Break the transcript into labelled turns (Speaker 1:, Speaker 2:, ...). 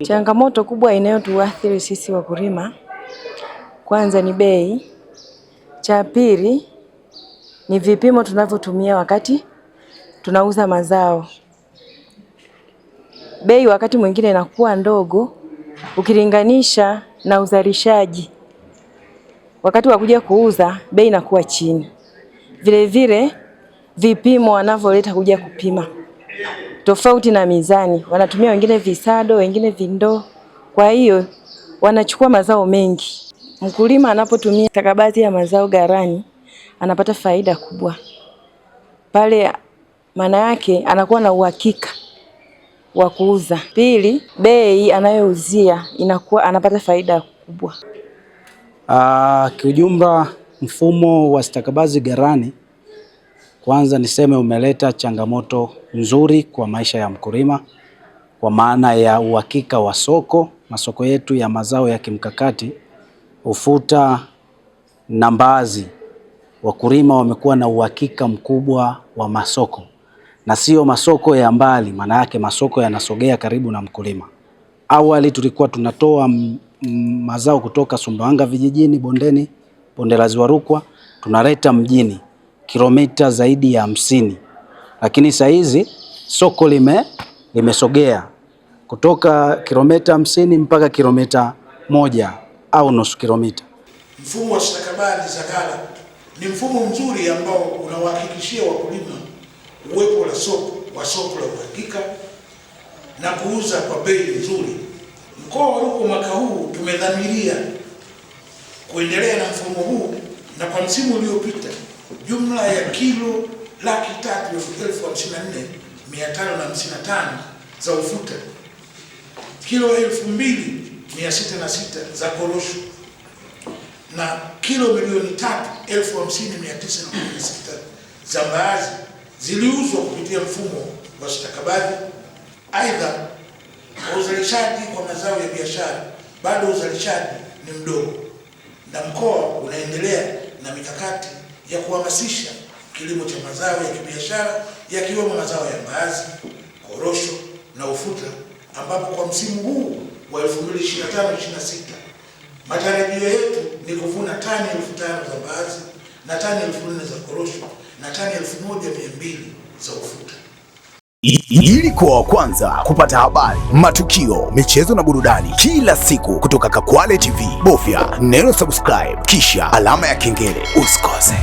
Speaker 1: Changamoto kubwa inayotuathiri sisi wakulima, kwanza ni bei. Cha pili ni vipimo tunavyotumia wakati tunauza mazao. Bei wakati mwingine inakuwa ndogo ukilinganisha na uzalishaji. Wakati wa kuja kuuza bei inakuwa chini. Vile vile vipimo wanavyoleta kuja kupima tofauti na mizani. Wanatumia wengine visado, wengine vindoo. Kwa hiyo wanachukua mazao mengi. Mkulima anapotumia stakabadhi ya mazao ghalani anapata faida kubwa. Pale maana yake anakuwa na uhakika wa kuuza. Pili, bei anayouzia inakuwa anapata faida kubwa.
Speaker 2: Kiujumla mfumo wa stakabadhi ghalani, kwanza niseme umeleta changamoto nzuri kwa maisha ya mkulima kwa maana ya uhakika wa soko. Masoko yetu ya mazao ya kimkakati, ufuta na mbaazi, wakulima wamekuwa na uhakika mkubwa wa masoko, na sio masoko ya mbali, maana yake masoko yanasogea karibu na mkulima. Awali tulikuwa tunatoa mazao kutoka Sumbawanga vijijini, bondeni, bonde la Ziwa Rukwa, tunaleta mjini kilomita zaidi ya 50. Lakini saa hizi soko limesogea kutoka kilomita 50 mpaka kilomita 1 au nusu kilomita.
Speaker 3: Mfumo wa stakabadhi za ghala ni mfumo mzuri ambao unawahakikishia wakulima uwepo wa soko la uhakika na kuuza kwa bei nzuri. Mkoa wa Rukwa mwaka huu tumedhamiria kuendelea na mfumo huu, na kwa msimu uliopita jumla ya kilo 354,555 za ufuta, kilo 2,606 za korosho na kilo 3,50,916 za mbaazi ziliuzwa kupitia mfumo wa stakabadhi. Aidha, kwa uzalishaji kwa mazao ya biashara bado uzalishaji ni mdogo, na mkoa unaendelea na mikakati ya kuhamasisha kilimo cha mazao ya kibiashara yakiwemo mazao ya mbaazi, korosho na ufuta, ambapo kwa msimu huu wa 2025/26 matarajio yetu ni kuvuna tani 5,000 za mbaazi na tani 4,000 za korosho na tani 1,200 za ufuta.
Speaker 4: Ili kuwa wa kwanza kupata habari, matukio, michezo na burudani kila siku kutoka Kakwale TV, bofya neno subscribe kisha alama ya kengele. Usikose.